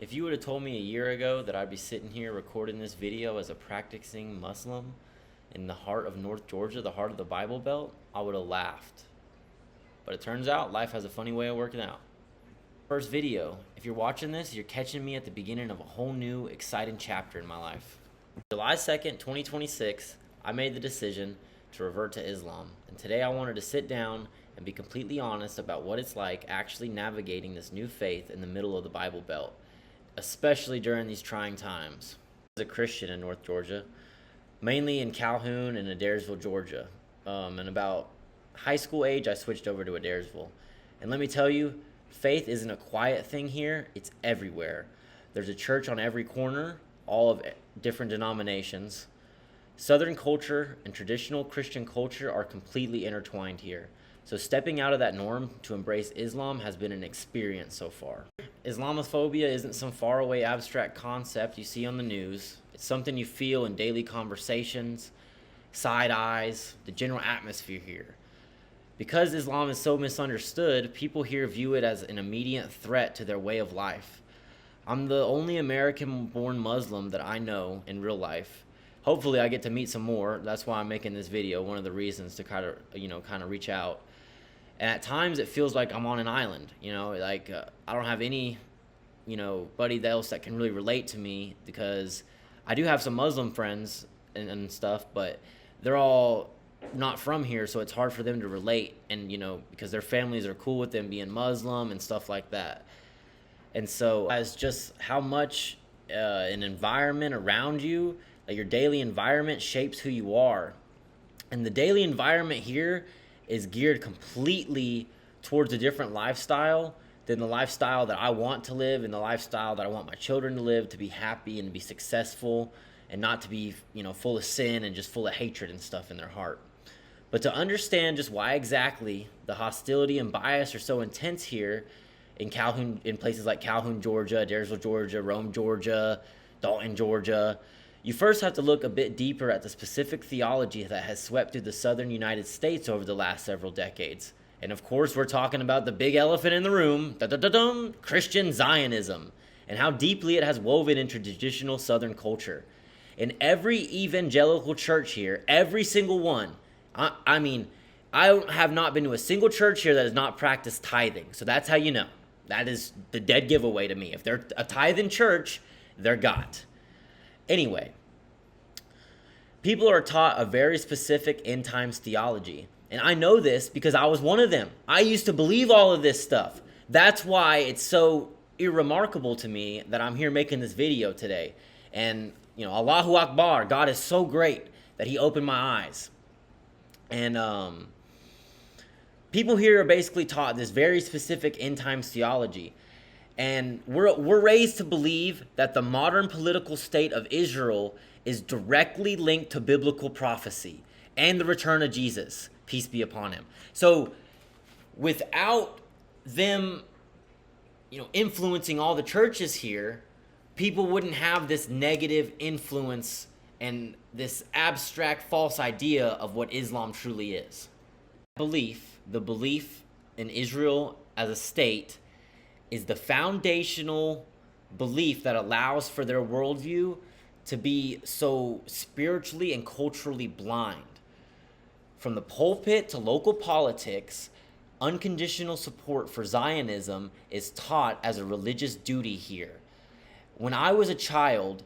If you would have told me a year ago that I'd be sitting here recording this video as a practicing Muslim in the heart of North Georgia, the heart of the Bible Belt, I would have laughed. But it turns out life has a funny way of working out. First video, if you're watching this, you're catching me at the beginning of a whole new, exciting chapter in my life. July 2nd, 2026, I made the decision to revert to Islam. And today I wanted to sit down and be completely honest about what it's like actually navigating this new faith in the middle of the Bible Belt, especially during these trying times. I was a Christian in North Georgia, mainly in Calhoun and Adairsville, Georgia. And about high school age, I switched over to Adairsville. And let me tell you, faith isn't a quiet thing here, it's everywhere. There's a church on every corner, all of different denominations. Southern culture and traditional Christian culture are completely intertwined here. So stepping out of that norm to embrace Islam has been an experience so far. Islamophobia isn't some faraway abstract concept you see on the news. It's something you feel in daily conversations, side eyes, the general atmosphere here. Because Islam is so misunderstood, people here view it as an immediate threat to their way of life. I'm the only American-born Muslim that I know in real life. Hopefully I get to meet some more. That's why I'm making this video, one of the reasons to kind of reach out. And at times it feels like I'm on an island, I don't have any, buddy else that can really relate to me, because I do have some Muslim friends and stuff, but they're all not from here, so it's hard for them to relate, and because their families are cool with them being Muslim and stuff like that. And so as just how much an environment around you, like your daily environment, shapes who you are. And the daily environment here is geared completely towards a different lifestyle than the lifestyle that I want to live, and the lifestyle that I want my children to live, to be happy and to be successful, and not to be, full of sin and just full of hatred and stuff in their heart. But to understand just why exactly the hostility and bias are so intense here in Calhoun, in places like Calhoun, Georgia, Adairsville, Georgia, Rome, Georgia, Dalton, Georgia, you first have to look a bit deeper at the specific theology that has swept through the southern United States over the last several decades. And of course, we're talking about the big elephant in the room, Christian Zionism, and how deeply it has woven into traditional southern culture. In every evangelical church here, every single one, I have not been to a single church here that has not practiced tithing. So that's how you know. That is the dead giveaway to me. If they're a tithing church, they're got. Anyway, people are taught a very specific end times theology. And I know this because I was one of them. I used to believe all of this stuff. That's why it's so irremarkable to me that I'm here making this video today. And, Allahu Akbar, God is so great that he opened my eyes. And people here are basically taught this very specific end times theology. And we're raised to believe that the modern political state of Israel is directly linked to biblical prophecy and the return of Jesus, peace be upon him. So without them, influencing all the churches here, people wouldn't have this negative influence and this abstract false idea of what Islam truly is. The belief in Israel as a state, is the foundational belief that allows for their worldview to be so spiritually and culturally blind. From the pulpit to local politics, unconditional support for Zionism is taught as a religious duty here. When I was a child,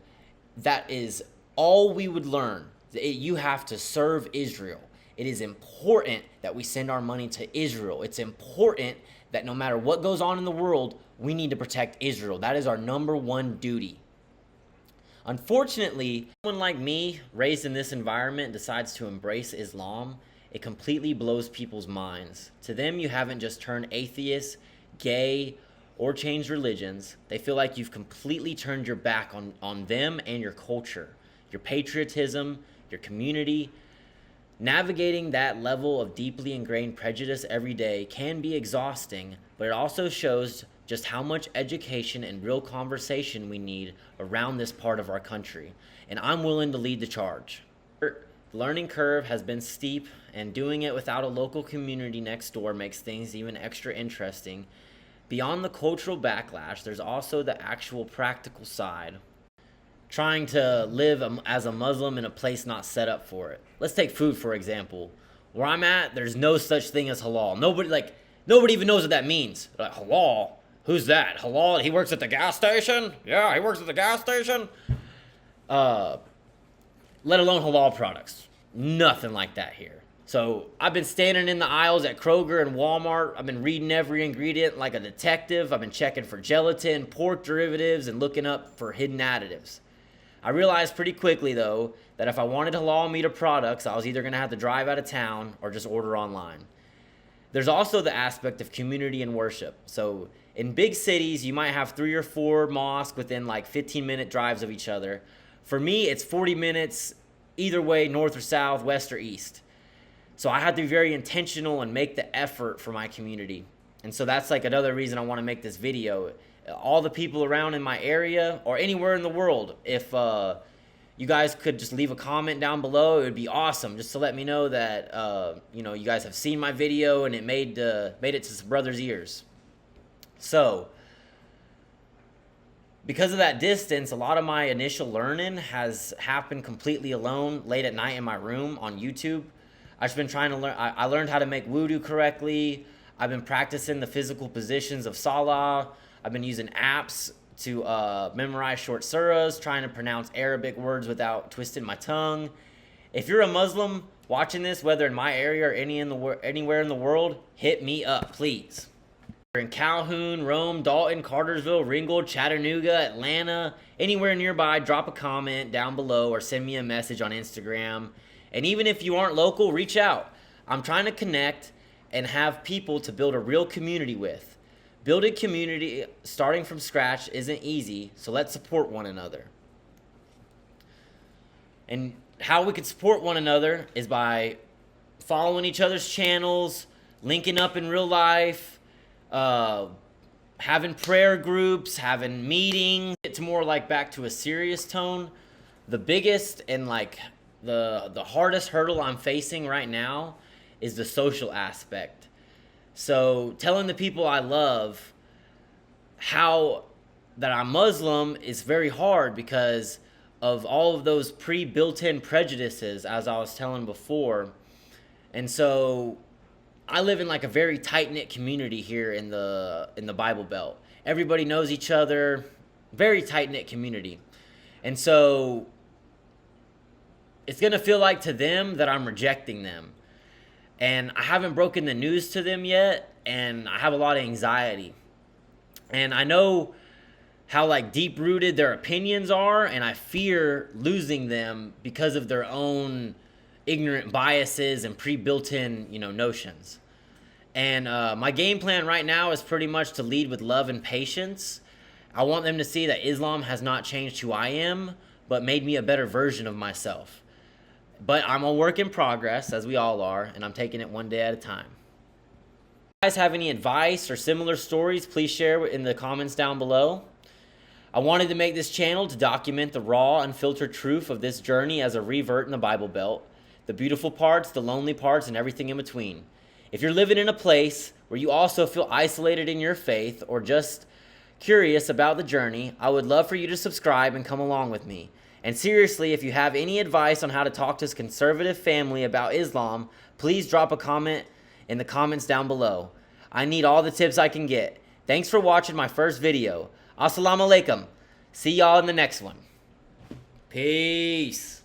that is all we would learn. You have to serve Israel. It is important that we send our money to Israel. It's important that no matter what goes on in the world, we need to protect Israel. That is our number one duty. Unfortunately, someone like me, raised in this environment, decides to embrace Islam, it completely blows people's minds. To them, you haven't just turned atheist, gay, or changed religions. They feel like you've completely turned your back on them and your culture, your patriotism, your community. Navigating that level of deeply ingrained prejudice every day can be exhausting, but it also shows just how much education and real conversation we need around this part of our country. And I'm willing to lead the charge. The learning curve has been steep, and doing it without a local community next door makes things even extra interesting Beyond the cultural backlash, there's also the actual practical side. Trying to live as a Muslim in a place not set up for it. Let's take food, for example. Where I'm at, there's no such thing as halal. Nobody even knows what that means. Like, halal? Who's that? Halal? He works at the gas station? Yeah, he works at the gas station. Let alone halal products. Nothing like that here. So I've been standing in the aisles at Kroger and Walmart. I've been reading every ingredient like a detective. I've been checking for gelatin, pork derivatives, and looking up for hidden additives. I realized pretty quickly, though, that if I wanted halal meat or products, I was either going to have to drive out of town or just order online. There's also the aspect of community and worship. So in big cities, you might have 3 or 4 mosques within like 15-minute drives of each other. For me, it's 40 minutes either way, north or south, west or east. So I had to be very intentional and make the effort for my community. And so that's like another reason I want to make this video. All the people around in my area or anywhere in the world, if you guys could just leave a comment down below, it would be awesome, just to let me know that you guys have seen my video and it made it to some brothers' ears. So because of that distance, a lot of my initial learning has happened completely alone, late at night in my room on YouTube. I've just been trying to learn. I learned how to make wudu correctly. I've been practicing the physical positions of Salah. I've been using apps to memorize short surahs, trying to pronounce Arabic words without twisting my tongue. If you're a Muslim watching this, whether in my area or anywhere in the world, hit me up, please. If you're in Calhoun, Rome, Dalton, Cartersville, Ringgold, Chattanooga, Atlanta, anywhere nearby, drop a comment down below or send me a message on Instagram. And even if you aren't local, reach out. I'm trying to connect and have people to build a real community with. Building community starting from scratch isn't easy, so let's support one another. And how we can support one another is by following each other's channels, linking up in real life, having prayer groups, having meetings. It's more like back to a serious tone. The biggest and like the hardest hurdle I'm facing right now is the social aspect. So telling the people I love how that I'm Muslim is very hard because of all of those pre-built-in prejudices, as I was telling before. And so I live in like a very tight-knit community here in the Bible Belt. Everybody knows each other, very tight-knit community. And so it's going to feel like to them that I'm rejecting them. And I haven't broken the news to them yet, and I have a lot of anxiety. And I know how like deep-rooted their opinions are, and I fear losing them because of their own ignorant biases and pre-built-in, notions. And my game plan right now is pretty much to lead with love and patience. I want them to see that Islam has not changed who I am, but made me a better version of myself. But I'm a work in progress, as we all are, and I'm taking it one day at a time. If you guys have any advice or similar stories, please share in the comments down below. I wanted to make this channel to document the raw, unfiltered truth of this journey as a revert in the Bible Belt, the beautiful parts, the lonely parts, and everything in between. If you're living in a place where you also feel isolated in your faith or just curious about the journey, I would love for you to subscribe and come along with me. And seriously, if you have any advice on how to talk to this conservative family about Islam, please drop a comment in the comments down below. I need all the tips I can get. Thanks for watching my first video. Assalamu alaikum. See y'all in the next one. Peace.